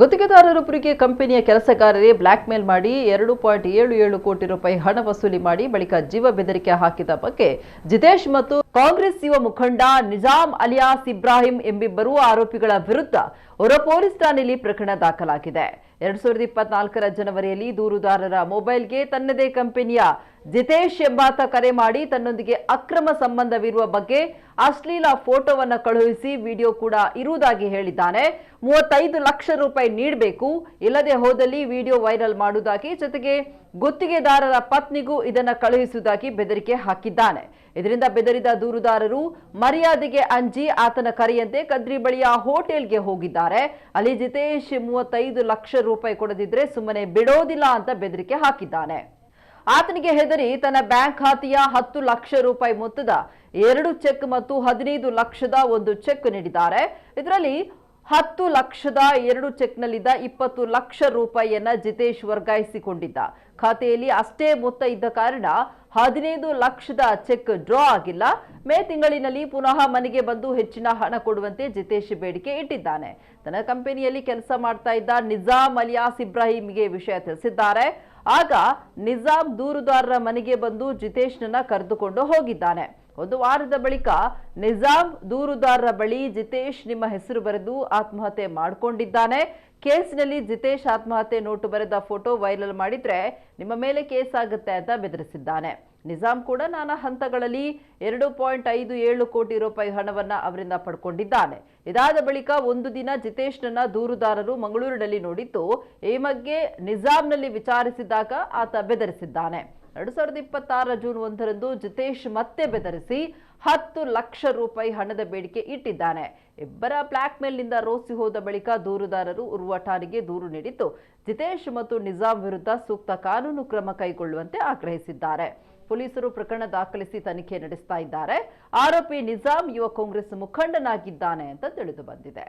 ಗುತ್ತಿಗೆದಾರರೊಬ್ಬರಿಗೆ ಕಂಪನಿಯ ಕೆಲಸಗಾರರೇ black mail ಮಾಡಿ 2.77 ಕೋಟಿ ರೂಪಾಯಿ ಹಣ ವಸೂಲಿ ಮಾಡಿ ಬಳಿಕ ಜೀವ ಬೆದರಿಕೆ ಹಾಕಿದ ಬಗ್ಗೆ ಜಿತೇಶ್ ಮತ್ತು ಕಾಂಗ್ರೆಸ್ ಯುವ ಮುಖಂಡ ನಿಜಾಮ್ ಅಲಿಯಾಸ್ ಇಬ್ರಾಹಿಂ ಎಂಬಿಬ್ಬರು ಆರೋಪಿಗಳ ವಿರುದ್ಧ ಹೊರ ಪೊಲೀಸ್ ಠಾಣೆಯಲ್ಲಿ ಪ್ರಕರಣ ದಾಖಲಾಗಿದೆ. 2024ರ ಜನವರಿಯಲ್ಲಿ ದೂರುದಾರರ ಮೊಬೈಲ್ಗೆ ತನ್ನದೇ ಕಂಪನಿಯ ಜಿತೇಶ್ ಎಂಬಾತ ಕರೆ ಮಾಡಿ ತನ್ನೊಂದಿಗೆ ಅಕ್ರಮ ಸಂಬಂಧವಿರುವ ಬಗ್ಗೆ ಅಶ್ಲೀಲ ಫೋಟೋವನ್ನು ಕಳುಹಿಸಿ ವಿಡಿಯೋ ಕೂಡ ಇರುವುದಾಗಿ ಹೇಳಿದ್ದಾನೆ. 35 ಲಕ್ಷ ರೂಪಾಯಿ ನೀಡಬೇಕು, ಇಲ್ಲದೆ ಹೋದಲ್ಲಿ ವಿಡಿಯೋ ವೈರಲ್ ಮಾಡುವುದಾಗಿ, ಜೊತೆಗೆ ಗುತ್ತಿಗೆದಾರರ ಪತ್ನಿಗೂ ಇದನ್ನು ಕಳುಹಿಸುವುದಾಗಿ ಬೆದರಿಕೆ ಹಾಕಿದ್ದಾನೆ. ಇದರಿಂದ ಬೆದರಿದ ದೂರುದಾರರು ಮರ್ಯಾದೆಗೆ ಅಂಜಿ ಆತನ ಕರೆಯಂತೆ ಕದ್ರಿ ಬಳಿಯ ಹೋಟೆಲ್ಗೆ ಹೋಗಿದ್ದಾರೆ. ಅಲ್ಲಿ ಜಿತೇಶ್ 35 ಲಕ್ಷ ರೂಪಾಯಿ ಕೊಡದಿದ್ರೆ ಸುಮ್ಮನೆ ಬಿಡೋದಿಲ್ಲ ಅಂತ ಬೆದರಿಕೆ ಹಾಕಿದ್ದಾನೆ. ಆತನಿಗೆ ಹೆದರಿ ತನ್ನ ಬ್ಯಾಂಕ್ ಖಾತೆಯ 10 ಲಕ್ಷ ರೂಪಾಯಿ ಮೊತ್ತದ 2 ಚೆಕ್ ಮತ್ತು 15 ಲಕ್ಷದ 1 ಚೆಕ್ ನೀಡಿದ್ದಾರೆ. ಇದರಲ್ಲಿ 10 ಲಕ್ಷದ 2 ಚೆಕ್ನಲ್ಲಿದ್ದ 20 ಲಕ್ಷ ರೂಪಾಯಿಯನ್ನ ಜಿತೇಶ್ ವರ್ಗಾಯಿಸಿಕೊಂಡಿದ್ದ. ಖಾತೆಯಲ್ಲಿ ಅಷ್ಟೇ ಮೊತ್ತ ಇದ್ದ ಕಾರಣ 15 ಲಕ್ಷದ ಚೆಕ್ ಡ್ರಾ ಆಗಿಲ್ಲ. ಮೇ ತಿಂಗಳಿನಲ್ಲಿ ಪುನಃ ಮನೆಗೆ ಬಂದು ಹೆಚ್ಚಿನ ಹಣ ಕೊಡುವಂತೆ ಜಿತೇಶ್ ಬೇಡಿಕೆ ಇಟ್ಟಿದ್ದಾನೆ. ತನ್ನ ಕಂಪನಿಯಲ್ಲಿ ಕೆಲಸ ಮಾಡ್ತಾ ಇದ್ದ ನಿಜಾಮ್ ಅಲಿಯಾಸ್ ಇಬ್ರಾಹಿಂಗೆ ವಿಷಯ ತಿಳಿಸಿದ್ದಾರೆ. ಆಗ ನಿಜಾಮ್ ದೂರುದಾರರ ಮನೆಗೆ ಬಂದು ಜಿತೇಶ್ನನ್ನ ಕರೆದುಕೊಂಡು ಹೋಗಿದ್ದಾನೆ. 1 ವಾರದ ಬಳಿಕ ನಿಜಾಮ್ ದೂರುದಾರರ ಬಳಿ ಜಿತೇಶ್ ನಿಮ್ಮ ಹೆಸರು ಬರೆದು ಆತ್ಮಹತ್ಯೆ ಮಾಡಿಕೊಂಡಿದ್ದಾನೆ, ಕೇಸಿನಲ್ಲಿ ಜಿತೇಶ್ ಆತ್ಮಹತ್ಯೆ ನೋಟು ಬರೆದ ಫೋಟೋ ವೈರಲ್ ಮಾಡಿದ್ರೆ ನಿಮ್ಮ ಮೇಲೆ ಕೇಸ್ ಆಗುತ್ತೆ ಅಂತ ಬೆದರಿಸಿದ್ದಾನೆ. ನಿಜಾಮ್ ಕೂಡ ನಾನಾ ಹಂತಗಳಲ್ಲಿ 2.57 ಕೋಟಿ ರೂಪಾಯಿ ಹಣವನ್ನ ಅವರಿಂದ ಪಡ್ಕೊಂಡಿದ್ದಾನೆ. ಇದಾದ ಬಳಿಕ ಒಂದು ದಿನ ಜಿತೇಶ್ನನ್ನ ದೂರುದಾರರು ಮಂಗಳೂರಿನಲ್ಲಿ ನೋಡಿದ್ದು, ಈ ಬಗ್ಗೆ ನಿಜಾಮ್ನಲ್ಲಿ ವಿಚಾರಿಸಿದಾಗ ಆತ ಬೆದರಿಸಿದ್ದಾನೆ. 2026 ಜೂನ್ 1ರಂದು ಜಿತೇಶ್ ಮತ್ತೆ ಬೆದರಿಸಿ 10 ಲಕ್ಷ ರೂಪಾಯಿ ಹಣದ ಬೇಡಿಕೆ ಇಟ್ಟಿದ್ದಾನೆ. ಇಬ್ಬರ ಬ್ಲಾಕ್ ಮೇಲ್ನಿಂದ ರೋಸಿ ಹೋದ ಬಳಿಕ ದೂರುದಾರರು ಉರ್ವ ಠಾಣೆಗೆ ದೂರು ನೀಡಿದ್ದು, ಜಿತೇಶ್ ಮತ್ತು ನಿಜಾಮ್ ವಿರುದ್ಧ ಸೂಕ್ತ ಕಾನೂನು ಕ್ರಮ ಕೈಗೊಳ್ಳುವಂತೆ ಆಗ್ರಹಿಸಿದ್ದಾರೆ. ಪೊಲೀಸರು ಪ್ರಕರಣ ದಾಖಲಿಸಿ ತನಿಖೆ ನಡೆಸ್ತಾ ಇದ್ದಾರೆ. ಆರೋಪಿ ನಿಜಾಮ್ ಯುವ ಕಾಂಗ್ರೆಸ್ ಮುಖಂಡನಾಗಿದ್ದಾನೆ ಅಂತ ತಿಳಿದು ಬಂದಿದೆ.